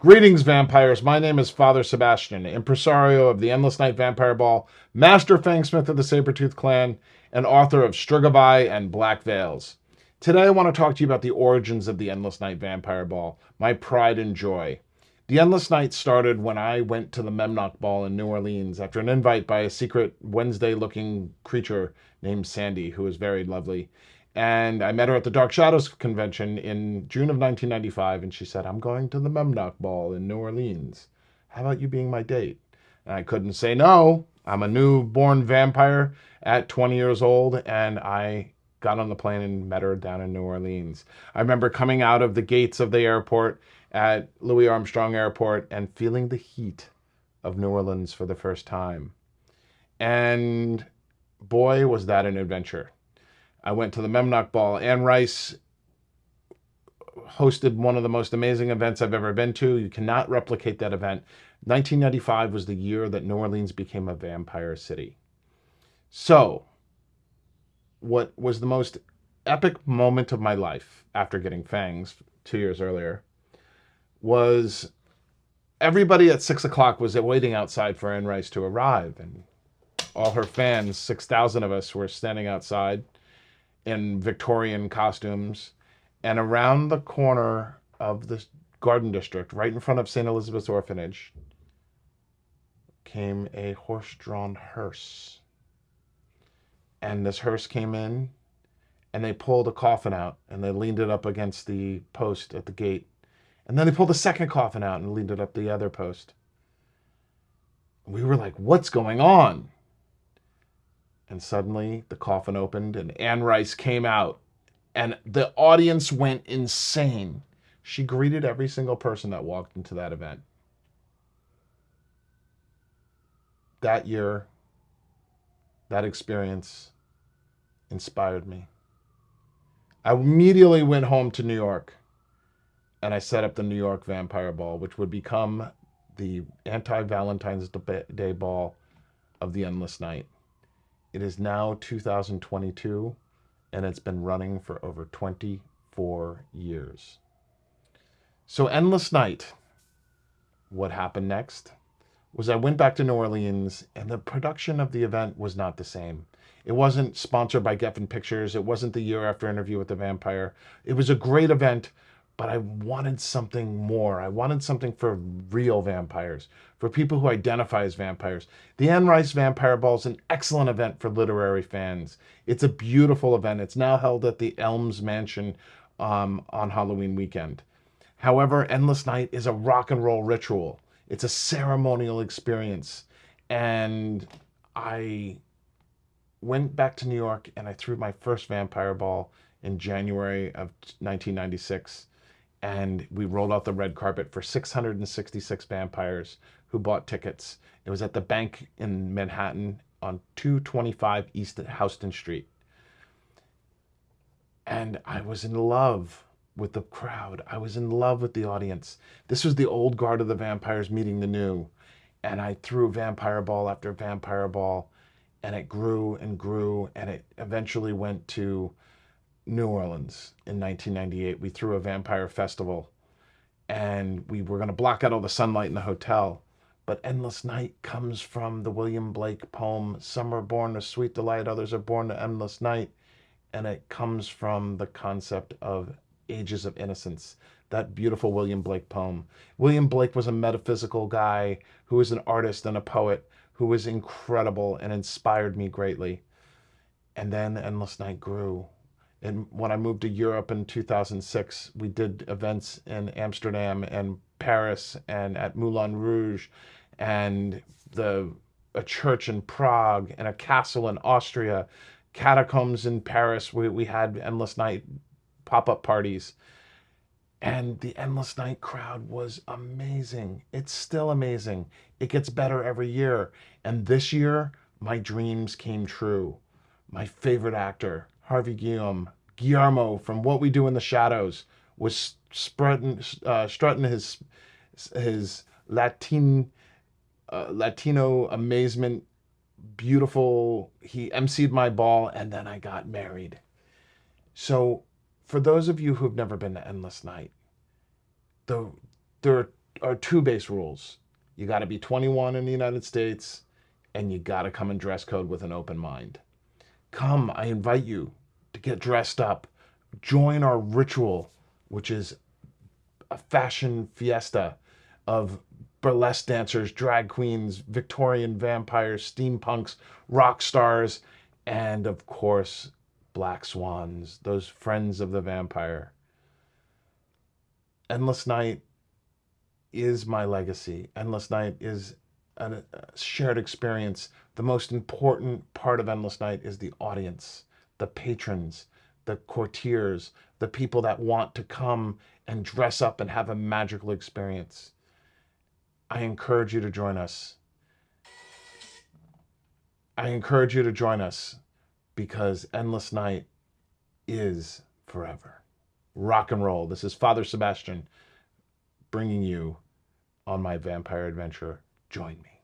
Greetings, vampires. My name is Father Sebastiaan, impresario of the Endless Night Vampire Ball, Master Fangsmith of the Sabretooth Clan, and author of Strigavai and Black Veils. Today, I want to talk to you about the origins of the Endless Night Vampire Ball, my pride and joy. The Endless Night started when I went to the Memnoch Ball in New Orleans after an invite by a secret Wednesday looking creature named Sandy, who was very lovely. And I met her at the Dark Shadows convention in June of 1995, and she said, I'm going to the Memnoch Ball in New Orleans. How about you being my date? And I couldn't say no. I'm a newborn vampire at 20 years old, and I got on the plane and met her down in New Orleans. I remember coming out of the gates of the airport at Louis Armstrong Airport and feeling the heat of New Orleans for the first time. And boy, was that an adventure. I went to the Memnoch Ball. Anne Rice hosted one of the most amazing events I've ever been to. You cannot replicate that event. 1995 was the year that New Orleans became a vampire city. So, what was the most epic moment of my life after getting fangs 2 years earlier was everybody at 6 o'clock was waiting outside for Anne Rice to arrive. And all her fans, 6,000 of us, were standing outside in Victorian costumes. And around the corner of the Garden District, right in front of St. Elizabeth's Orphanage, came a horse-drawn hearse. And this hearse came in, and they pulled a coffin out, and they leaned it up against the post at the gate. And then they pulled a second coffin out and leaned it up the other post. We were like, what's going on? And suddenly the coffin opened and Anne Rice came out and the audience went insane. She greeted every single person that walked into that event. That year, that experience inspired me. I immediately went home to New York and I set up the New York Vampire Ball, which would become the anti-Valentine's Day Ball of the Endless Night. It is now 2022, and it's been running for over 24 years. So Endless Night, what happened next was I went back to New Orleans, and the production of the event was not the same. It wasn't sponsored by Geffen Pictures. It wasn't the year after Interview with the Vampire. It was a great event, but I wanted something more. I wanted something for real vampires, for people who identify as vampires. The Anne Rice Vampire Ball is an excellent event for literary fans. It's a beautiful event. It's now held at the Elms Mansion on Halloween weekend. However, Endless Night is a rock and roll ritual. It's a ceremonial experience. And I went back to New York and I threw my first vampire ball in January of 1996. And we rolled out the red carpet for 666 vampires who bought tickets. It was at the bank in Manhattan on 225 East Houston Street. And I was in love with the crowd. I was in love with the audience. This was the old guard of the vampires meeting the new. And I threw vampire ball after vampire ball, and it grew and grew, and it eventually went to New Orleans in 1998. We threw a vampire festival, and we were going to block out all the sunlight in the hotel. But Endless Night comes from the William Blake poem, Some are born to sweet delight, others are born to endless night. And it comes from the concept of ages of innocence, that beautiful William Blake poem. William Blake was a metaphysical guy who was an artist and a poet who was incredible and inspired me greatly. And then Endless Night grew. And when I moved to Europe in 2006, we did events in Amsterdam and Paris and at Moulin Rouge and a church in Prague and a castle in Austria, catacombs in Paris. We had Endless Night pop-up parties. And the Endless Night crowd was amazing. It's still amazing. It gets better every year. And this year, my dreams came true. My favorite actor, Harvey Guillermo from What We Do in the Shadows, was strutting his Latino amazement, beautiful. He emceed my ball, and then I got married. So, for those of you who've never been to Endless Night, the there are are two base rules. You got to be 21 in the United States, and you got to come in dress code with an open mind. Come, I invite you to get dressed up. Join our ritual, which is a fashion fiesta of burlesque dancers, drag queens, Victorian vampires, steampunks, rock stars, and of course, black swans, those friends of the vampire. Endless Night is my legacy. Endless Night is a shared experience. The most important part of Endless Night is the audience, the patrons, the courtiers, the people that want to come and dress up and have a magical experience. I encourage you to join us. I encourage you to join us because Endless Night is forever. Rock and roll. This is Father Sebastian bringing you on my vampire adventure. Join me.